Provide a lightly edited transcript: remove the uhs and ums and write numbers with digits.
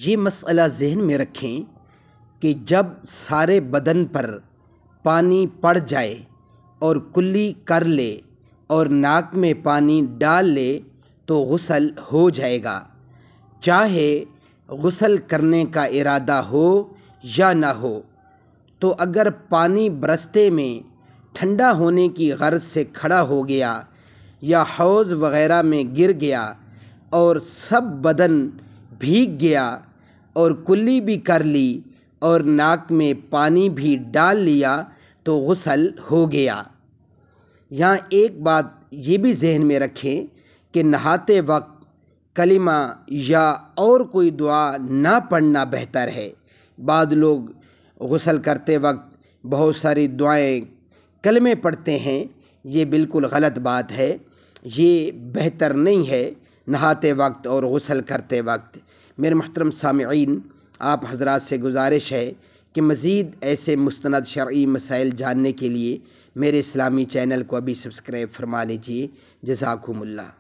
یہ مسئلہ ذہن میں رکھیں کہ جب سارے بدن پر پانی پڑ جائے اور کلی کر لے اور ناک میں پانی ڈال لے تو غسل ہو جائے گا، چاہے غسل کرنے کا ارادہ ہو یا نہ ہو۔ تو اگر پانی برستے میں ٹھنڈا ہونے کی غرض سے کھڑا ہو گیا یا حوض وغیرہ میں گر گیا اور سب بدن بھیگ گیا اور کلی بھی کر لی اور ناک میں پانی بھی ڈال لیا تو غسل ہو گیا۔ یہاں ایک بات یہ بھی ذہن میں رکھیں کہ نہاتے وقت کلمہ یا اور کوئی دعا نہ پڑھنا بہتر ہے۔ بعض لوگ غسل کرتے وقت بہت ساری دعائیں کلمے پڑھتے ہیں، یہ بالکل غلط بات ہے، یہ بہتر نہیں ہے نہاتے وقت اور غسل کرتے وقت۔ میرے محترم سامعین، آپ حضرات سے گزارش ہے کہ مزید ایسے مستند شرعی مسائل جاننے کے لیے میرے اسلامی چینل کو ابھی سبسکرائب فرما لیجیے۔ جزاکم اللہ۔